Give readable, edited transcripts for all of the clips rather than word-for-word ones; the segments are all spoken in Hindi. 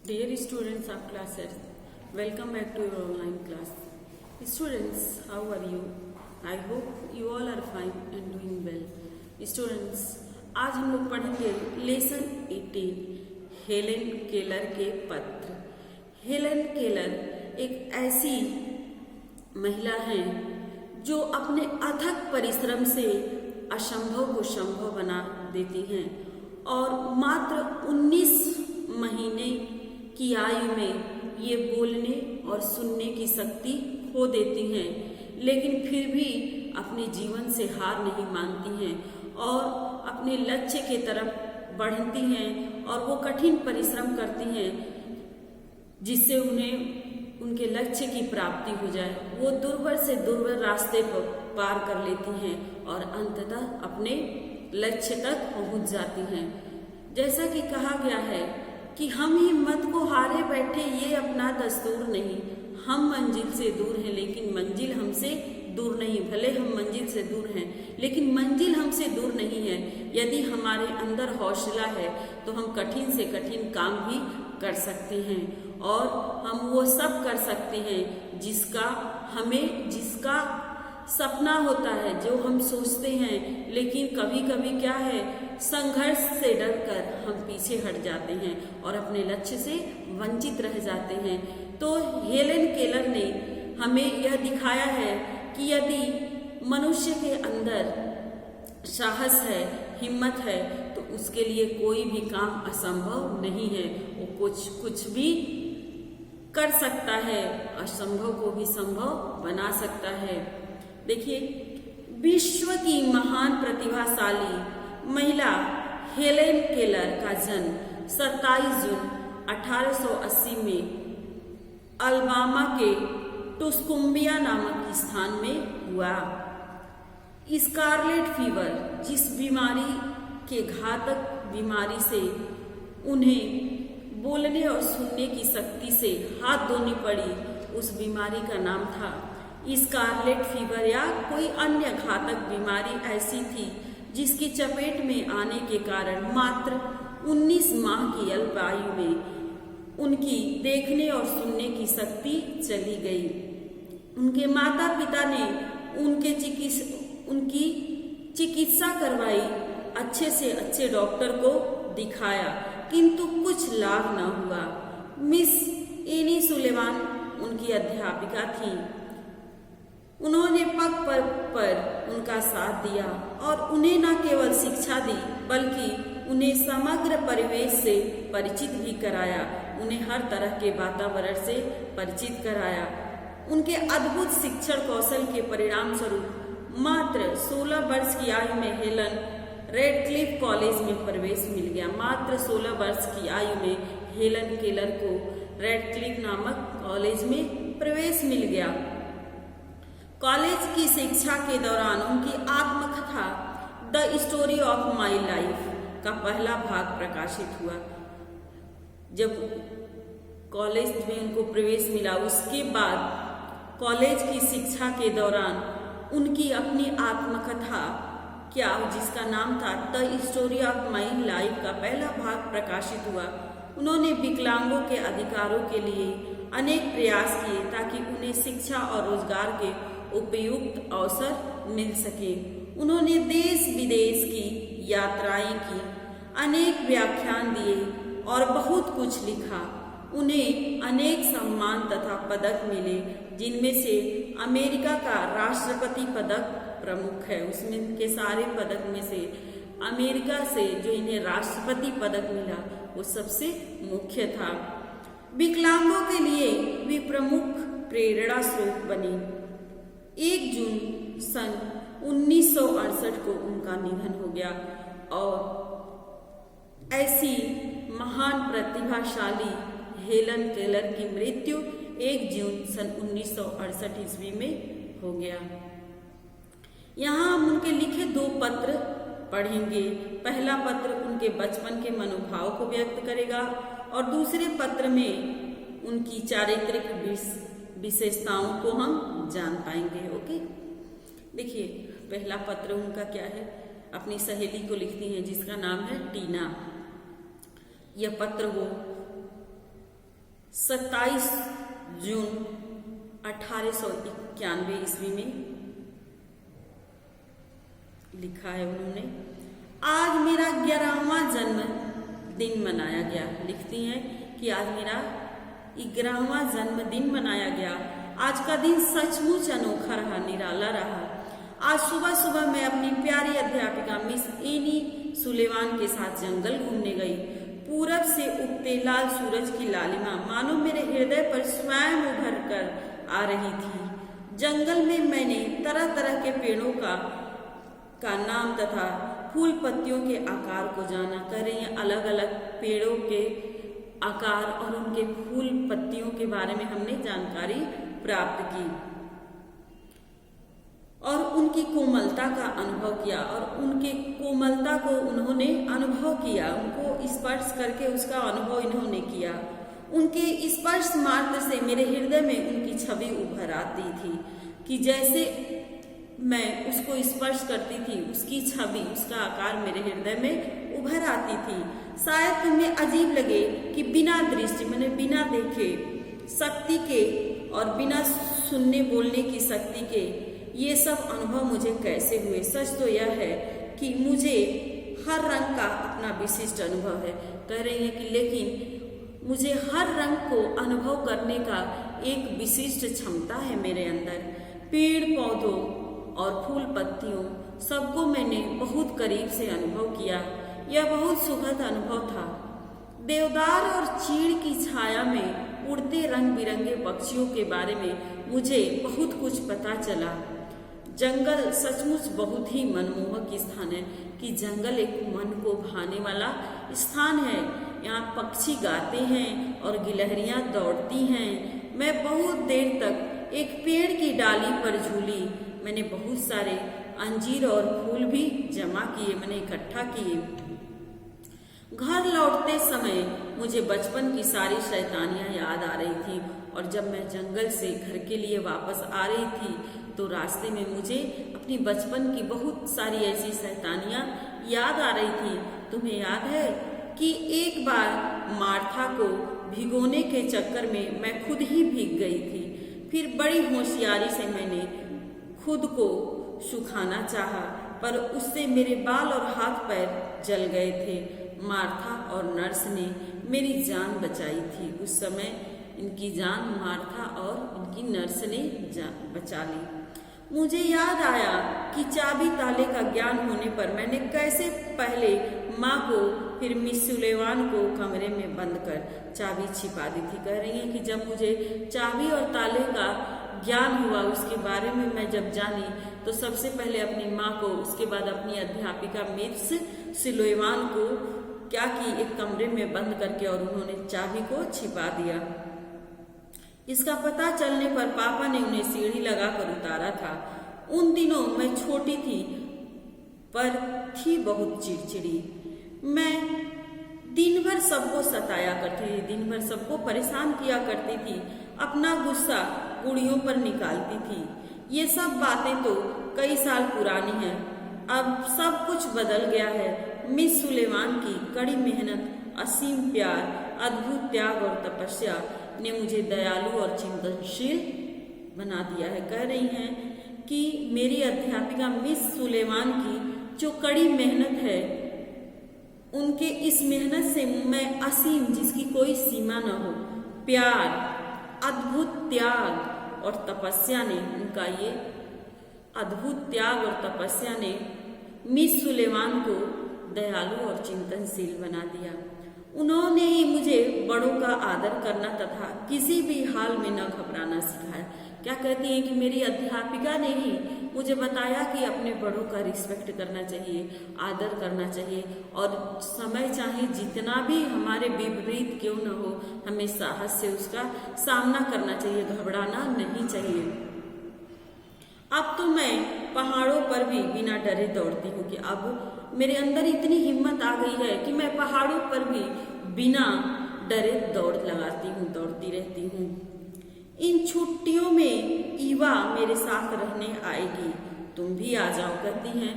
Dear students of classes, welcome back to your online class. Students, how are you? I hope you all are fine and doing well. Students, आज हम लोग पढ़ेंगे लेसन 18 हेलेन केलर के पत्र। हेलेन केलर एक ऐसी महिला है जो अपने अथक परिश्रम से असंभव को संभव बना देती हैं और मात्र 19 महीने की आयु में ये बोलने और सुनने की शक्ति खो देती हैं, लेकिन फिर भी अपने जीवन से हार नहीं मानती हैं और अपने लक्ष्य की तरफ बढ़ती हैं और वो कठिन परिश्रम करती हैं जिससे उन्हें उनके लक्ष्य की प्राप्ति हो जाए। वो दुर्भर से दुर्भर रास्ते पर पार कर लेती हैं और अंततः अपने लक्ष्य तक पहुंच जाती हैं। जैसा कि कहा गया है कि हम हिम्मत को हारे बैठे ये अपना दस्तूर नहीं, हम मंजिल से दूर हैं लेकिन मंजिल हमसे दूर नहीं। भले हम मंजिल से दूर हैं लेकिन मंजिल हमसे दूर नहीं है। यदि हमारे अंदर हौसला है तो हम कठिन से कठिन काम भी कर सकते हैं और हम वो सब कर सकते हैं जिसका सपना होता है, जो हम सोचते हैं। लेकिन कभी कभी क्या है, संघर्ष से डरकर हम पीछे हट जाते हैं और अपने लक्ष्य से वंचित रह जाते हैं। तो हेलेन केलर ने हमें यह दिखाया है कि यदि मनुष्य के अंदर साहस है, हिम्मत है, तो उसके लिए कोई भी काम असंभव नहीं है। वो कुछ भी कर सकता है, असंभव को भी संभव बना सकता है। देखिए, विश्व की महान प्रतिभाशाली महिला हेलेन केलर का जन्म 27 जून 1880 में अल्बामा के टुस्कुम्बिया नामक स्थान में हुआ। स्कारलेट फीवर, जिस बीमारी के घातक बीमारी से उन्हें बोलने और सुनने की शक्ति से हाथ धोनी पड़ी, उस बीमारी का नाम था स्कारलेट फीवर या कोई अन्य घातक बीमारी ऐसी थी जिसकी चपेट में आने के कारण मात्र 19 माह की अल्प आयु में उनकी देखने और सुनने की शक्ति चली गई। उनके माता पिता ने उनकी चिकित्सा करवाई, अच्छे से अच्छे डॉक्टर को दिखाया, किंतु कुछ लाभ न हुआ। मिस एनी सुलेवान उनकी अध्यापिका थी। उन्होंने पग पर उनका साथ दिया और उन्हें न केवल शिक्षा दी बल्कि उन्हें समग्र परिवेश से परिचित भी कराया, उन्हें हर तरह के वातावरण से परिचित कराया। उनके अद्भुत शिक्षण कौशल के परिणाम स्वरूप मात्र 16 वर्ष की आयु में हेलन रेडक्लिफ कॉलेज में प्रवेश मिल गया। मात्र 16 वर्ष की आयु में हेलन केलर को रेडक्लिफ नामक कॉलेज में प्रवेश मिल गया। कॉलेज की शिक्षा के दौरान उनकी आत्मकथा the story of my life का पहला भाग प्रकाशित हुआ। जब कॉलेज में उनको प्रवेश मिला, उसके बाद कॉलेज की शिक्षा के दौरान उनकी अपनी आत्मकथा जिसका नाम था the story of my life का पहला भाग प्रकाशित हुआ। उन्होंने विकलांगों के अधिकारों के लिए अनेक प्रयास किए ताकि उन्हें शिक्षा और रोजगार के उपयुक्त अवसर मिल सके। उन्होंने देश विदेश की यात्राएं की, अनेक व्याख्यान दिए और बहुत कुछ लिखा। उन्हें अनेक सम्मान तथा पदक मिले, जिनमें से अमेरिका का राष्ट्रपति पदक प्रमुख है। उसमें के सारे पदक में से अमेरिका से जो इन्हें राष्ट्रपति पदक मिला वो सबसे मुख्य था। विकलांगों के लिए वे प्रमुख प्रेरणा स्रोत बनी। 1 जून सन 1968 को उनका निधन हो गया और ऐसी महान प्रतिभाशाली हेलन केलर की मृत्यु 1 जून सन 1968 ईस्वी में हो गया। यहाँ हम उनके लिखे 2 पत्र पढ़ेंगे। पहला पत्र उनके बचपन के मनोभाव को व्यक्त करेगा और दूसरे पत्र में उनकी चारित्रिक विशेषताओं को हम जान पाएंगे। ओके, देखिए, पहला पत्र उनका क्या है, अपनी सहेली को लिखती हैं जिसका नाम है टीना। यह पत्र वो 27 जून 1891 ईस्वी में लिखा है उन्होंने। आज मेरा 11वां जन्म दिन मनाया गया। लिखती हैं कि आज मेरा 11वां जन्मदिन मनाया गया। आज का दिन सचमुच अनोखा रहा, निराला रहा। आज सुबह सुबह मैं अपनी प्यारी अध्यापिका मिस एनी सुलेवान के साथ जंगल घूमने गई। पूरब से उगते लाल सूरज की लालिमा मानो मेरे हृदय पर स्वयं उभर कर आ रही थी। जंगल में मैंने तरह तरह के पेड़ों का नाम तथा फूल पत्तियों के आकार को जाना। कह रही हैं अलग अलग पेड़ों के आकार और उनके फूल पत्तियों के बारे में हमने जानकारी प्राप्त की और उनकी कोमलता का अनुभव किया और उनके कोमलता को उन्होंने अनुभव किया। उनको स्पर्श करके उसका अनुभव इन्होंने किया। उनके स्पर्श मात्र से मेरे हृदय में उनकी छवि उभर आती थी कि जैसे मैं उसको स्पर्श करती थी, उसकी छवि, उसका आकार मेरे हृदय में उभर आती थी। शायद तुम्हें अजीब लगे कि बिना दृष्टि, मैंने बिना देखे शक्ति के और बिना सुनने बोलने की शक्ति के ये सब अनुभव मुझे कैसे हुए। सच तो यह है कि मुझे हर रंग का अपना विशिष्ट अनुभव है। कह रही है कि लेकिन मुझे हर रंग को अनुभव करने का एक विशिष्ट क्षमता है मेरे अंदर। पेड़ पौधों और फूल पत्तियों सबको मैंने बहुत करीब से अनुभव किया। यह बहुत सुखद अनुभव था। देवदार और चीड़ की छाया में उड़ते रंग बिरंगे पक्षियों के बारे में मुझे बहुत कुछ पता चला। जंगल सचमुच बहुत ही मनमोहक स्थान है कि जंगल एक मन को भाने वाला स्थान है। यहाँ पक्षी गाते हैं और गिलहरियां दौड़ती हैं। मैं बहुत देर तक एक पेड़ की डाली पर झूली। मैंने बहुत सारे अंजीर और फूल भी जमा किए, मैंने इकट्ठा किए। घर लौटते समय मुझे बचपन की सारी शैतानियां याद आ रही थी और जब मैं जंगल से घर के लिए वापस आ रही थी तो रास्ते में मुझे अपनी बचपन की बहुत सारी ऐसी शैतानियां याद आ रही थी। तुम्हें याद है कि एक बार मार्था को भिगोने के चक्कर में मैं खुद ही भीग गई थी। फिर बड़ी होशियारी से मैंने खुद को सुखाना चाहा, पर उससे मेरे बाल और हाथ पैर जल गए थे। मार्था और नर्स ने मेरी जान बचाई थी। उस समय इनकी जान मार्था और इनकी नर्स ने बचा ली। मुझे याद आया कि चाबी ताले का ज्ञान होने पर मैंने कैसे पहले माँ को फिर मिस सुलेवान को कमरे में बंद कर चाबी छिपा दी थी। कह रही हैं कि जब मुझे चाबी और ताले का ज्ञान हुआ, उसके बारे में मैं जब जानी तो सबसे पहले अपनी माँ को, उसके बाद अपनी अध्यापिका मिस सुलेवान को क्या की, एक कमरे में बंद करके और उन्होंने चाबी को छिपा दिया। इसका पता चलने पर पापा ने उन्हें सीढ़ी लगाकर उतारा था। उन दिनों मैं छोटी थी पर थी बहुत चिड़चिड़ी। मैं दिन भर सबको सताया करती थी, दिन भर सबको परेशान किया करती थी, अपना गुस्सा गुड़ियों पर निकालती थी। ये सब बातें तो कई साल पुरानी हैं। अब सब कुछ बदल गया है। मिस सुलेवान की कड़ी मेहनत, असीम प्यार, अद्भुत त्याग और तपस्या ने मुझे दयालु और चिंतनशील बना दिया है। कह रही हैं कि मेरी अध्यापिका मिस सुलेवान की जो कड़ी मेहनत है, उनके इस मेहनत से मैं असीम, जिसकी कोई सीमा न हो, प्यार, अद्भुत त्याग और तपस्या ने, उनका ये अद्भुत त्याग और तपस्या ने मिस सुलेवान को दयालु और चिंतनशील बना दिया। उन्होंने ही मुझे बड़ों का आदर करना तथा किसी भी हाल में न घबराना सिखाया। क्या कहती हैं कि मेरी अध्यापिका ने ही मुझे बताया कि अपने बड़ों का रिस्पेक्ट करना चाहिए, आदर करना चाहिए और समय चाहे जितना भी हमारे विपरीत क्यों न हो, हमें साहस से उसका सामना करना चाहिए, घबराना नहीं चाहिए। अब तो मैं पहाड़ों पर भी बिना डरे दौड़ती हूँ कि अब मेरे अंदर इतनी हिम्मत आ गई है कि मैं पहाड़ों पर भी बिना डरे दौड़ लगाती हूँ, दौड़ती रहती हूँ। इन छुट्टियों में ईवा मेरे साथ रहने आएगी, तुम भी आ जाओ। कहती हैं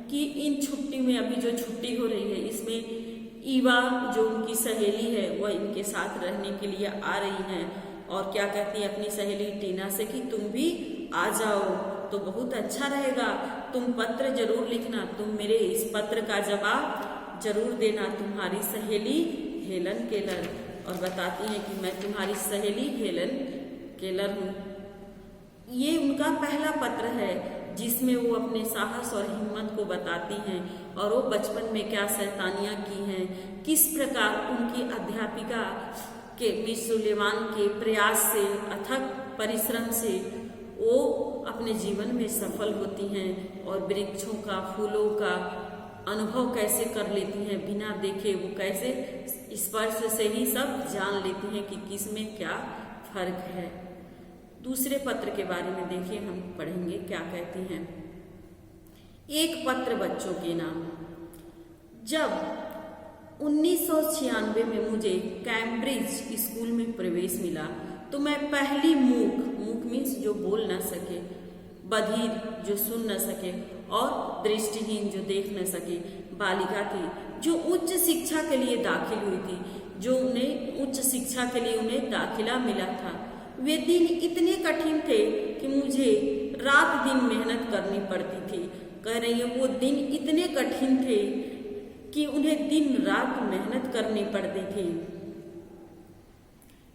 कि इन छुट्टी में, अभी जो छुट्टी हो रही है, इसमें ईवा जो उनकी सहेली है वह इनके साथ रहने के लिए आ रही हैं और क्या कहती है अपनी सहेली टीना से कि तुम भी आ जाओ तो बहुत अच्छा रहेगा, तुम पत्र जरूर लिखना, तुम मेरे इस पत्र का जवाब जरूर देना। तुम्हारी सहेली हेलन केलर। और बताती है कि मैं तुम्हारी सहेली हेलन केलर हूँ। ये उनका पहला पत्र है जिसमें वो अपने साहस और हिम्मत को बताती हैं और वो बचपन में क्या शैतानियां की हैं, किस प्रकार उनकी अध्यापिका के मिस सुलेवान के प्रयास से, अथक परिश्रम से वो अपने जीवन में सफल होती हैं और वृक्षों का, फूलों का अनुभव कैसे कर लेती हैं बिना देखे, वो कैसे स्पर्श से ही सब जान लेती हैं कि किस में क्या फर्क है। दूसरे पत्र के बारे में देखिए, हम पढ़ेंगे क्या कहती हैं। एक पत्र बच्चों के नाम। जब 1996 में मुझे कैम्ब्रिज स्कूल में प्रवेश मिला तो मैं पहली मूक मीन्स जो बोल ना सके, बधिर जो सुन न सके और दृष्टिहीन जो देख न सके बालिका थी जो उच्च शिक्षा के लिए दाखिल हुई थी, जो उन्हें उच्च शिक्षा के लिए उन्हें दाखिला मिला था। वे दिन इतने कठिन थे कि मुझे रात दिन मेहनत करनी पड़ती थी। कह रही है वो दिन इतने कठिन थे कि उन्हें दिन रात मेहनत करनी पड़ती थी।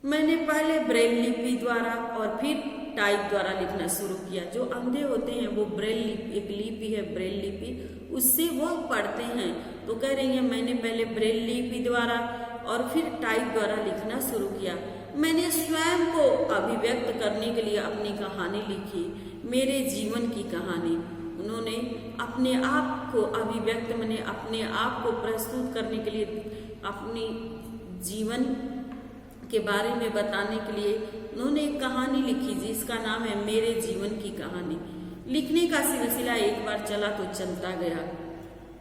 मैंने पहले ब्रेल लिपि द्वारा और फिर टाइप द्वारा लिखना शुरू किया। जो अंधे होते हैं वो ब्रेल लिपि, एक लिपि है ब्रेल लिपि, उससे वो पढ़ते हैं। तो कह रही है मैंने पहले ब्रेल लिपि द्वारा और फिर टाइप द्वारा लिखना शुरू किया। मैंने स्वयं को अभिव्यक्त करने के लिए अपनी कहानी लिखी, मेरे जीवन की कहानी। उन्होंने अपने आप को अभिव्यक्त, मैंने अपने आप को प्रस्तुत करने के लिए, अपनी जीवन के बारे में बताने के लिए उन्होंने एक कहानी लिखी जिसका नाम है मेरे जीवन की कहानी। लिखने का सिलसिला एक बार चला तो चलता गया।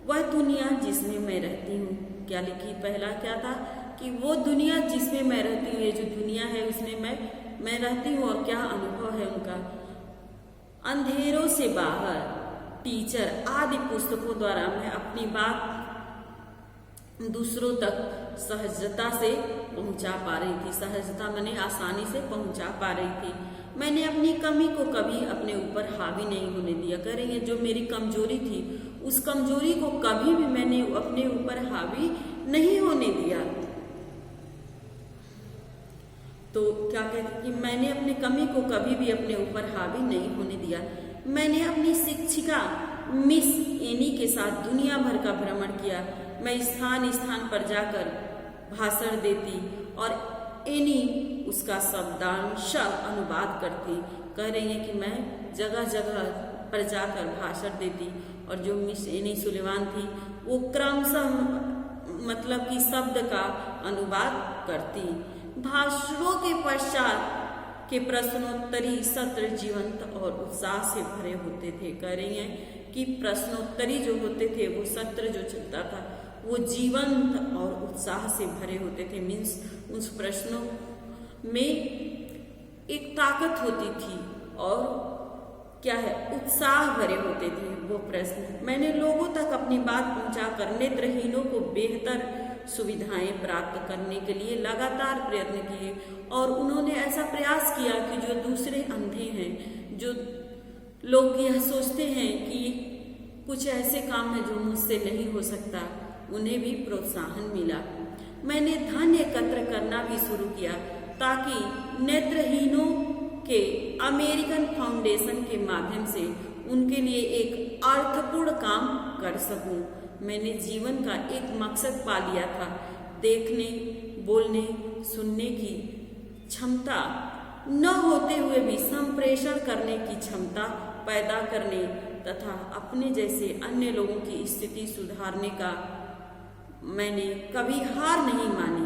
वह दुनिया जिसमें मैं रहती हूँ, क्या लिखी, पहला क्या था कि वो दुनिया जिसमें मैं रहती हूँ, ये जो दुनिया है उसमें मैं रहती हूँ और क्या अनुभव है उनका। अंधेरों से बाहर, टीचर आदि पुस्तकों द्वारा मैं अपनी बात दूसरों तक सहजता से पहुंचा पा रही थी। सहजता मैंने आसानी से पहुंचा पा रही थी। मैंने अपनी कमी को कभी अपने ऊपर हावी नहीं होने दिया। कह रही है जो मेरी कमजोरी थी उस कमजोरी को कभी भी मैंने अपने ऊपर हावी नहीं होने दिया। तो क्या कहती कि मैंने अपनी कमी को कभी भी अपने ऊपर हावी नहीं होने दिया। मैंने अपनी शिक्षिका मिस एनी के साथ दुनिया भर का भ्रमण किया। मैं स्थान स्थान पर जाकर भाषण देती और एनी उसका शब्दांशः अनुवाद करती। कह रही है कि मैं जगह जगह पर जाकर भाषण देती और जो मिस एनी सुलेवान थी वो क्रमशः मतलब कि शब्द का अनुवाद करती। भाषणों के पश्चात के प्रश्नोत्तरी सत्र जीवंत और उत्साह से भरे होते थे। कह रही हैं कि प्रश्नोत्तरी जो होते थे, वो सत्र जो चलता था वो जीवंत और उत्साह से भरे होते थे। मीन्स उस प्रश्नों में एक ताकत होती थी और क्या है, उत्साह भरे होते थे वो प्रश्न। मैंने लोगों तक अपनी बात पहुंचाकर नेत्रहीनों को बेहतर सुविधाएं प्राप्त करने के लिए लगातार प्रयत्न किए और उन्होंने ऐसा प्रयास किया कि जो दूसरे अंधे हैं, जो लोग यह सोचते हैं कि कुछ ऐसे काम है जो मुझसे नहीं हो सकता, उन्हें भी प्रोत्साहन मिला। मैंने धन एकत्र करना भी शुरू किया ताकि नेत्रहीनों के अमेरिकन फाउंडेशन के माध्यम से उनके लिए एक अर्थपूर्ण काम कर सकूं। मैंने जीवन का एक मकसद पा लिया था, देखने, बोलने, सुनने की क्षमता न होते हुए भी संप्रेषण करने की क्षमता पैदा करने तथा अपने जैसे अन्य लोगों की स्थिति सुधारने का मैंने कभी हार नहीं मानी।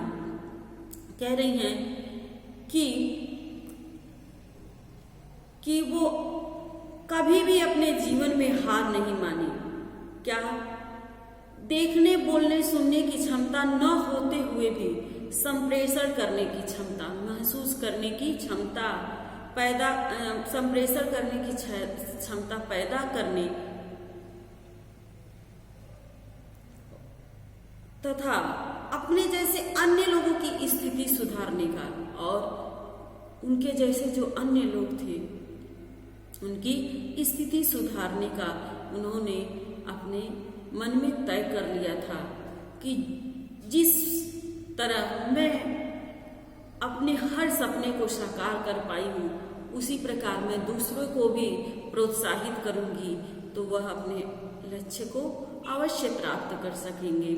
कह रही हैं कि वो कभी भी अपने जीवन में हार नहीं मानी। क्या, देखने, बोलने, सुनने की क्षमता न होते हुए भी संप्रेषण करने की क्षमता, महसूस करने की क्षमता पैदा, संप्रेषण करने की क्षमता पैदा करने तथा अपने जैसे अन्य लोगों की स्थिति सुधारने का और उनके जैसे जो अन्य लोग थे उनकी स्थिति सुधारने का उन्होंने अपने मन में तय कर लिया था कि जिस तरह मैं अपने हर सपने को साकार कर पाई हूँ उसी प्रकार मैं दूसरों को भी प्रोत्साहित करूंगी तो वह अपने लक्ष्य को अवश्य प्राप्त कर सकेंगे।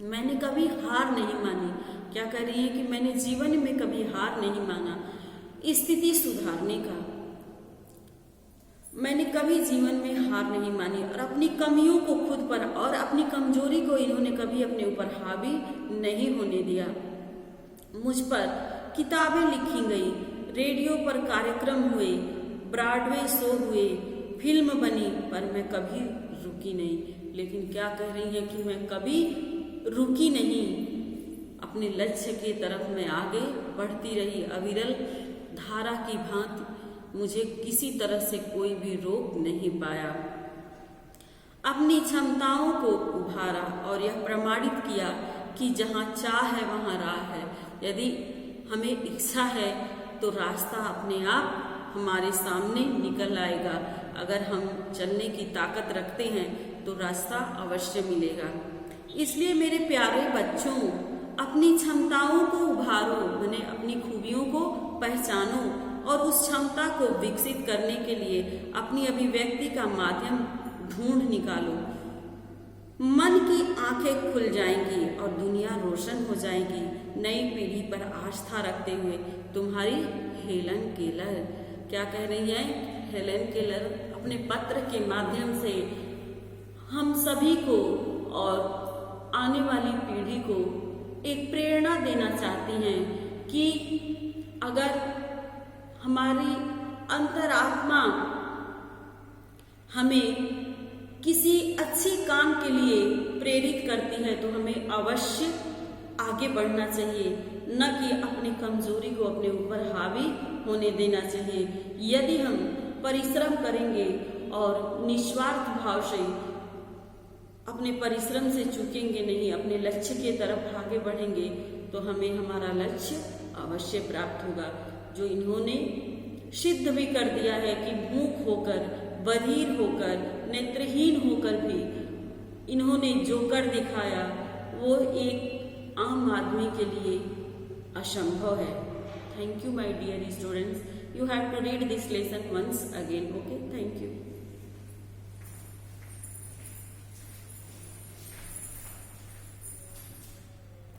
मैंने कभी हार नहीं मानी। क्या कह रही है कि मैंने जीवन में कभी हार नहीं माना स्थिति सुधारने का। मैंने कभी जीवन में हार नहीं मानी और अपनी कमियों को खुद पर और अपनी कमजोरी को इन्होंने कभी अपने ऊपर हावी नहीं होने दिया। मुझ पर किताबें लिखी गई, रेडियो पर कार्यक्रम हुए, ब्रॉडवे शो हुए, फिल्म बनी, पर मैं कभी रुकी नहीं। लेकिन क्या कह रही है कि मैं कभी रुकी नहीं, अपने लक्ष्य की तरफ मैं आगे बढ़ती रही। अविरल धारा की भांति मुझे किसी तरह से कोई भी रोक नहीं पाया। अपनी क्षमताओं को उभारा और यह प्रमाणित किया कि जहाँ चाह है वहाँ राह है। यदि हमें इच्छा है तो रास्ता अपने आप हमारे सामने निकल आएगा। अगर हम चलने की ताकत रखते हैं तो रास्ता अवश्य मिलेगा। इसलिए मेरे प्यारे बच्चों, अपनी क्षमताओं को उभारो, माने अपनी खूबियों को पहचानो और उस क्षमता को विकसित करने के लिए अपनी अभिव्यक्ति का माध्यम ढूंढ निकालो। मन की आंखें खुल जाएंगी और दुनिया रोशन हो जाएगी। नई पीढ़ी पर आस्था रखते हुए तुम्हारी हेलन केलर। क्या कह रही है हेलन केलर? अपने पत्र के माध्यम से हम सभी को और आने वाली पीढ़ी को एक प्रेरणा देना चाहती हैं कि अगर हमारी अंतरात्मा हमें किसी अच्छी काम के लिए प्रेरित करती है तो हमें अवश्य आगे बढ़ना चाहिए, न कि अपनी कमजोरी को अपने ऊपर हावी होने देना चाहिए। यदि हम परिश्रम करेंगे और निस्वार्थ भाव से अपने परिश्रम से चूकेंगे नहीं, अपने लक्ष्य की तरफ आगे बढ़ेंगे तो हमें हमारा लक्ष्य अवश्य प्राप्त होगा। जो इन्होंने सिद्ध भी कर दिया है कि मूक होकर, बधिर होकर, नेत्रहीन होकर भी इन्होंने जो कर दिखाया वो एक आम आदमी के लिए असंभव है। Thank you my dear students. You have to read this lesson once again. Okay, thank you.